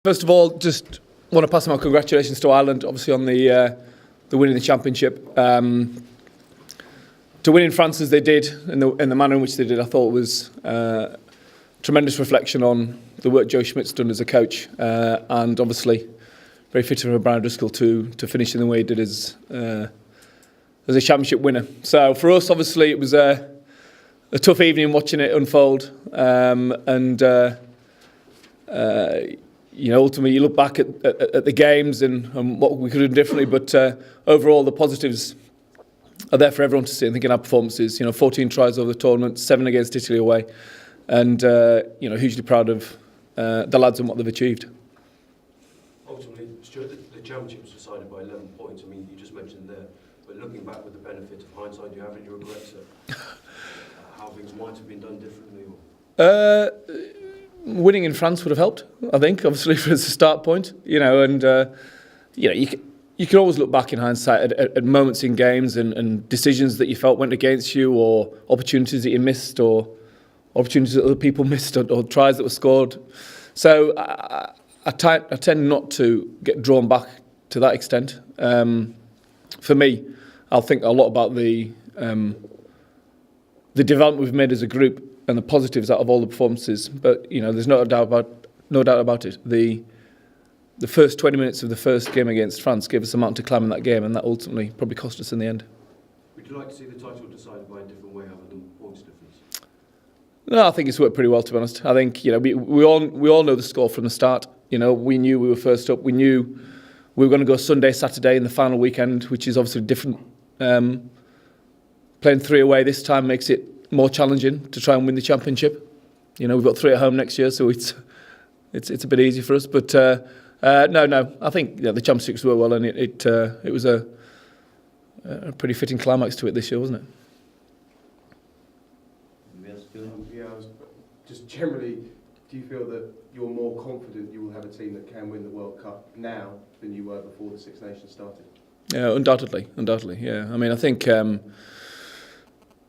First of all, just want to pass my congratulations to Ireland, obviously on the winning the championship. To win in France as they did, in the manner in which they did, I thought was tremendous reflection on the work Joe Schmidt's done as a coach, and obviously very fitting for Brian Driscoll to finish in the way he did as a championship winner. So for us, obviously, it was a tough evening watching it unfold, ultimately you look back at the games and what we could have done differently, but overall the positives are there for everyone to see. I think in our performances, 14 tries over the tournament, 7 against Italy away, and hugely proud of the lads and what they've achieved. Ultimately, Stuart, the championship was decided by 11 points. I mean, you just mentioned there, but looking back with the benefit of hindsight, do you have any regrets at how things might have been done differently? Winning in France would have helped, I think, obviously, as a start point. You can always look back in hindsight at moments in games and decisions that you felt went against you, or opportunities that you missed, or opportunities that other people missed, or tries that were scored. So I tend not to get drawn back to that extent. For me, I'll think a lot about the development we've made as a group and the positives out of all the performances. But there's no doubt about it. The first 20 minutes of the first game against France gave us a mountain to climb in that game, and that ultimately probably cost us in the end. Would you like to see the title decided by a different way other than points difference? No, I think it's worked pretty well, to be honest. I think we all know the score from the start. We knew we were first up. We knew we were going to go Sunday, Saturday in the final weekend, which is obviously different. Playing 3 away this time makes it more challenging to try and win the championship. We've got 3 at home next year, so it's a bit easy for us. But no, I think the championships were well, and it was a pretty fitting climax to it this year, wasn't it? Just generally, do you feel that you're more confident you will have a team that can win the World Cup now than you were before the Six Nations started? Yeah, undoubtedly. Yeah, I mean, I think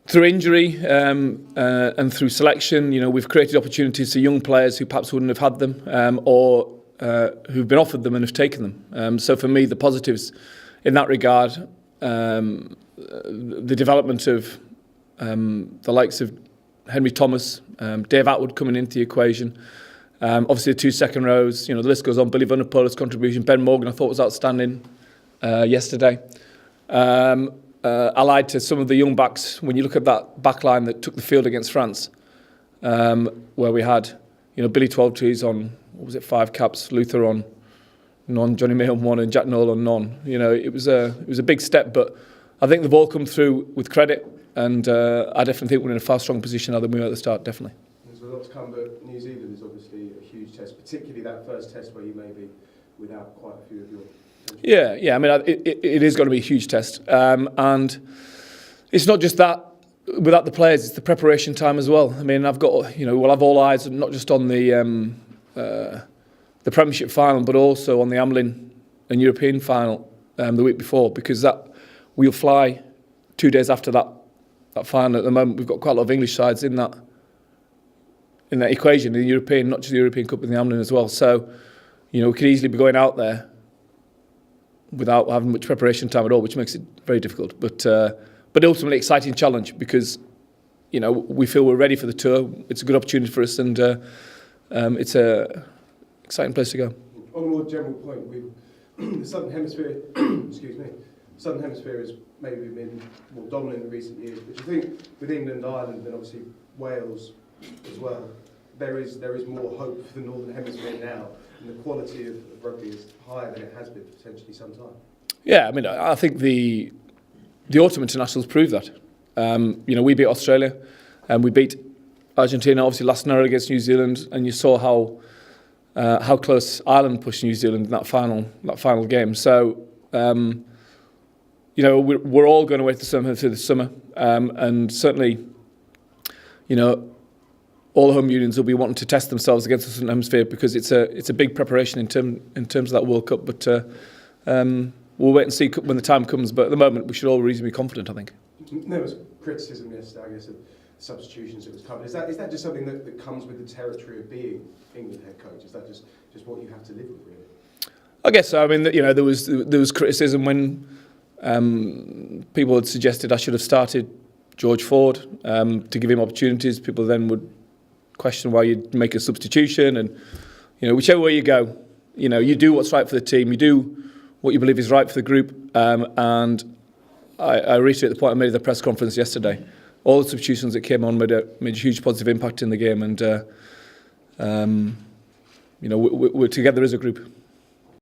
through injury and through selection, we've created opportunities for young players who perhaps wouldn't have had them, or who've been offered them and have taken them. So for me, the positives in that regard, the development of the likes of Henry Thomas, Dave Atwood coming into the equation, obviously the 2 second rows, the list goes on. Billy Vunapola's contribution, Ben Morgan I thought was outstanding yesterday. Allied to some of the young backs, when you look at that back line that took the field against France, where we had Billy 12 trees on, 5 caps, Luther on none, Johnny May on 1, and Jack Noel on none. It was a big step, but I think they've all come through with credit, and I definitely think we're in a far stronger position now than we were at the start, definitely. There's a lot to come, but New Zealand is obviously a huge test, particularly that first test where you may be without quite a few of your... Yeah. I mean, it is going to be a huge test, and it's not just that without the players; it's the preparation time as well. I mean, I've got we'll have all eyes not just on the Premiership final, but also on the Amlin and European final the week before, because that we'll fly 2 days after that final. At the moment, we've got quite a lot of English sides in that equation, in the European, not just the European Cup, but the Amlin as well. So, we could easily be going out there without having much preparation time at all, which makes it very difficult. But ultimately, exciting challenge, because we feel we're ready for the tour. It's a good opportunity for us, and it's a exciting place to go. On a more general point, the Southern Hemisphere, Southern Hemisphere has maybe been more dominant in recent years. But do you think with England, Ireland, and obviously Wales as well, there is more hope for the Northern Hemisphere now, and the quality of rugby is higher than it has been for potentially some time? Yeah, I mean, I think the autumn internationals prove that. We beat Australia, and we beat Argentina obviously last night against New Zealand, and you saw how close Ireland pushed New Zealand in that final game. So we're all going away to the summer, and certainly all the home unions will be wanting to test themselves against the Southern Hemisphere, because it's a big preparation in terms of that World Cup. But we'll wait and see when the time comes. But at the moment, we should all reasonably be confident, I think. There was criticism yesterday, I guess, of substitutions that was covered. Is that just something that comes with the territory of being England head coach? Is that just what you have to live with, really? I guess so. I mean, you know, there was criticism when people had suggested I should have started George Ford to give him opportunities. People then would question why you'd make a substitution, and you know, whichever way you go, you know, you do what's right for the team, you do what you believe is right for the group, and I reiterate the point I made at the press conference yesterday. All the substitutions that came on made a huge positive impact in the game, and you know, we're together as a group.